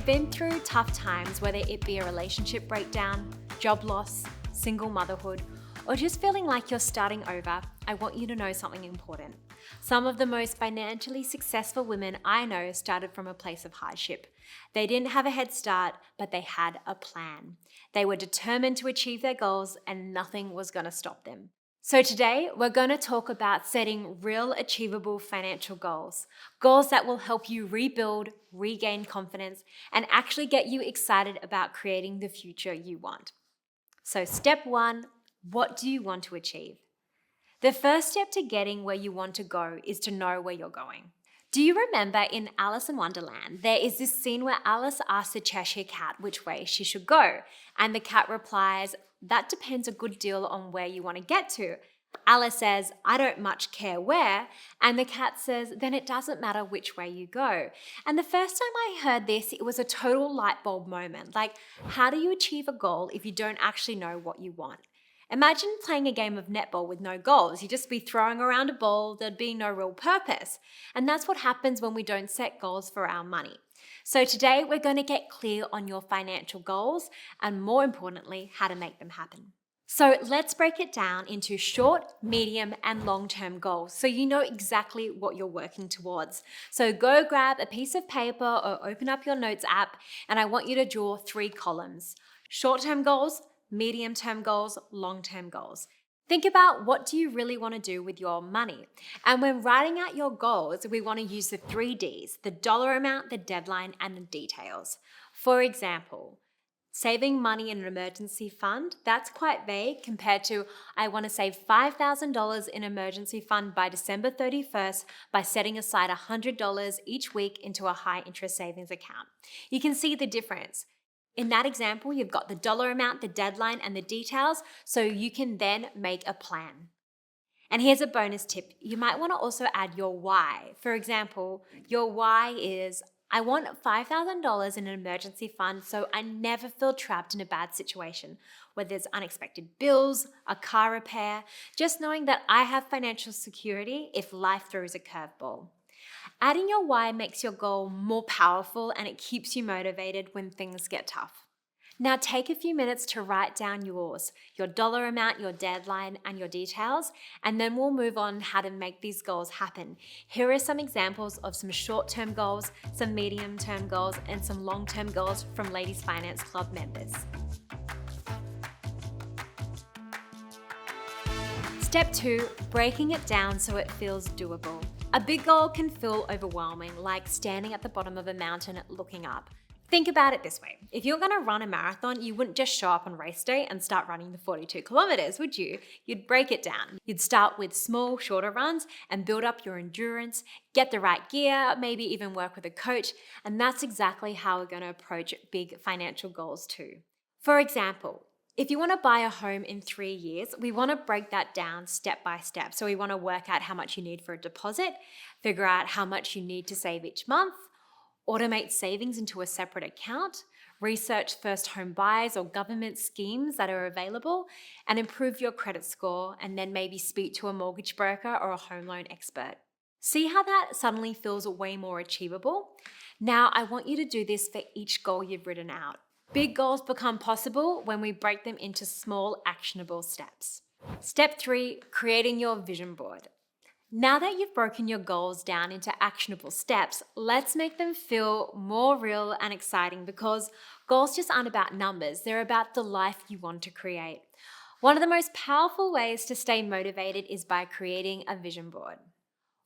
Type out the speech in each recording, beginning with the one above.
been through tough times, whether it be a relationship breakdown, job loss, single motherhood, or just feeling like you're starting over, I want you to know something important. Some of the most financially successful women I know started from a place of hardship. They didn't have a head start, but they had a plan. They were determined to achieve their goals, and nothing was going to stop them. So today, we're going to talk about setting real achievable financial goals. Goals that will help you rebuild, regain confidence, and actually get you excited about creating the future you want. So step one, what do you want to achieve? The first step to getting where you want to go is to know where you're going. Do you remember in Alice in Wonderland, there is this scene where Alice asks the Cheshire Cat which way she should go, and the cat replies, "That depends a good deal on where you want to get to." Alice says, "I don't much care where," and the cat says, "Then it doesn't matter which way you go." And the first time I heard this, it was a total light bulb moment. Like, how do you achieve a goal if you don't actually know what you want? Imagine playing a game of netball with no goals. You'd just be throwing around a ball, there'd be no real purpose. And that's what happens when we don't set goals for our money. So today we're going to get clear on your financial goals and, more importantly, how to make them happen. So let's break it down into short, medium, and long-term goals so you know exactly what you're working towards. So go grab a piece of paper or open up your notes app, and I want you to draw 3 columns: short-term goals, medium-term goals, long-term goals. Think about, what do you really want to do with your money? And when writing out your goals, we want to use the 3 Ds: the dollar amount, the deadline, and the details. For example, saving money in an emergency fund, that's quite vague compared to, I want to save $5,000 in emergency fund by December 31st by setting aside $100 each week into a high interest savings account. You can see the difference. In that example, you've got the dollar amount, the deadline, and the details, so you can then make a plan. And here's a bonus tip. You might want to also add your why. For example, your why is, I want $5,000 in an emergency fund so I never feel trapped in a bad situation, whether it's unexpected bills, a car repair, just knowing that I have financial security if life throws a curveball. Adding your why makes your goal more powerful, and it keeps you motivated when things get tough. Now take a few minutes to write down yours, your dollar amount, your deadline, and your details, and then we'll move on how to make these goals happen. Here are some examples of some short-term goals, some medium-term goals, and some long-term goals from Ladies Finance Club members. Step 2, breaking it down so it feels doable. A big goal can feel overwhelming, like standing at the bottom of a mountain looking up. Think about it this way. If you're going to run a marathon, you wouldn't just show up on race day and start running the 42 kilometers, would you? You'd break it down. You'd start with small, shorter runs and build up your endurance, get the right gear, maybe even work with a coach. And that's exactly how we're going to approach big financial goals too. For example, if you want to buy a home in 3 years, we want to break that down step by step. So we want to work out how much you need for a deposit, figure out how much you need to save each month, automate savings into a separate account, research first home buyers or government schemes that are available, and improve your credit score, and then maybe speak to a mortgage broker or a home loan expert. See how that suddenly feels way more achievable? Now I want you to do this for each goal you've written out. Big goals become possible when we break them into small, actionable steps. Step 3, creating your vision board. Now that you've broken your goals down into actionable steps, let's make them feel more real and exciting, because goals just aren't about numbers, they're about the life you want to create. One of the most powerful ways to stay motivated is by creating a vision board.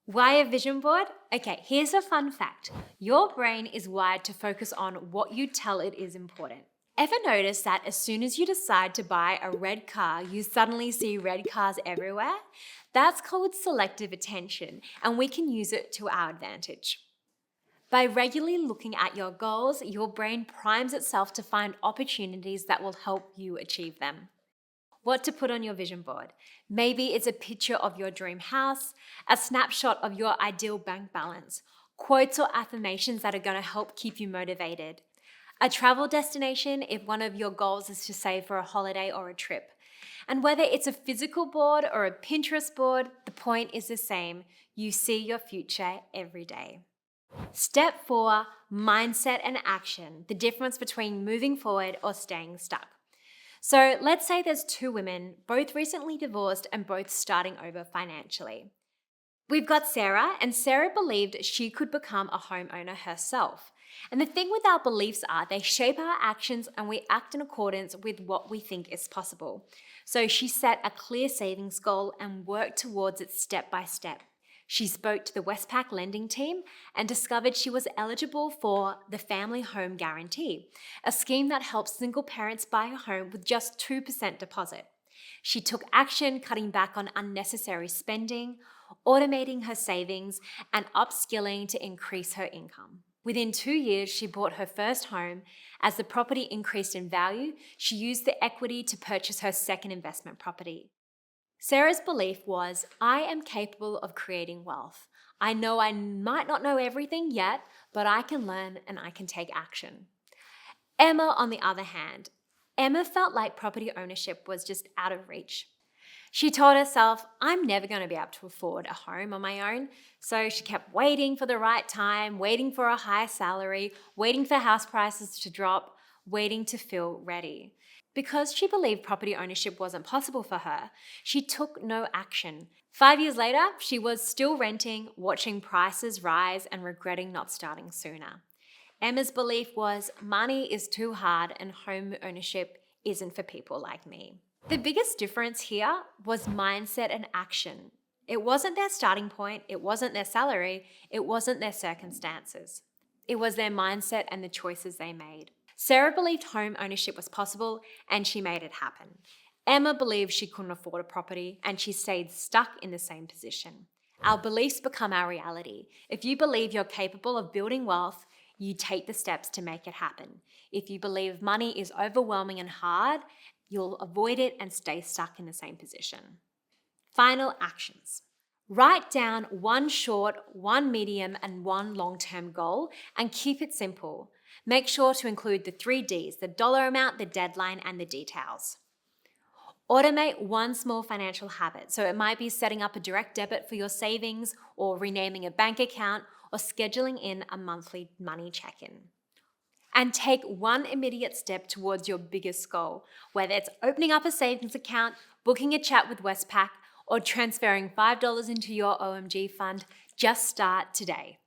Why a vision board? Okay, here's a fun fact. Your brain is wired to focus on what you tell it is important. Ever notice that as soon as you decide to buy a red car, you suddenly see red cars everywhere? That's called selective attention, and we can use it to our advantage. By regularly looking at your goals, your brain primes itself to find opportunities that will help you achieve them. What to put on your vision board? Maybe it's a picture of your dream house, a snapshot of your ideal bank balance, quotes or affirmations that are going to help keep you motivated, a travel destination if one of your goals is to save for a holiday or a trip. And whether it's a physical board or a Pinterest board, the point is the same. You see your future every day. Step 4, mindset and action, the difference between moving forward or staying stuck. So let's say there's two women, both recently divorced and both starting over financially. We've got Sarah, and Sarah believed she could become a homeowner herself. And the thing with our beliefs are they shape our actions and we act in accordance with what we think is possible. So she set a clear savings goal and worked towards it step by step. She spoke to the Westpac lending team and discovered she was eligible for the Family Home Guarantee, a scheme that helps single parents buy a home with just 2% deposit. She took action, cutting back on unnecessary spending, automating her savings, and upskilling to increase her income. Within 2 years, she bought her first home. As the property increased in value, she used the equity to purchase her second investment property. Sarah's belief was, I am capable of creating wealth. I know I might not know everything yet, but I can learn and I can take action. Emma, on the other hand, Emma felt like property ownership was just out of reach. She told herself, I'm never going to be able to afford a home on my own. So she kept waiting for the right time, waiting for a high salary, waiting for house prices to drop, waiting to feel ready. Because she believed property ownership wasn't possible for her, she took no action. 5 years later, she was still renting, watching prices rise, and regretting not starting sooner. Emma's belief was money is too hard and home ownership isn't for people like me. The biggest difference here was mindset and action. It wasn't their starting point, it wasn't their salary, it wasn't their circumstances. It was their mindset and the choices they made. Sarah believed home ownership was possible and she made it happen. Emma believed she couldn't afford a property and she stayed stuck in the same position. Our beliefs become our reality. If you believe you're capable of building wealth, you take the steps to make it happen. If you believe money is overwhelming and hard, you'll avoid it and stay stuck in the same position. Final actions. Write down one short, one medium, and one long-term goal and keep it simple. Make sure to include the 3 Ds, the dollar amount, the deadline, and the details. Automate one small financial habit. So it might be setting up a direct debit for your savings or renaming a bank account or scheduling in a monthly money check-in. And take one immediate step towards your biggest goal, whether it's opening up a savings account, booking a chat with Westpac, or transferring $5 into your OMG fund. Just start today.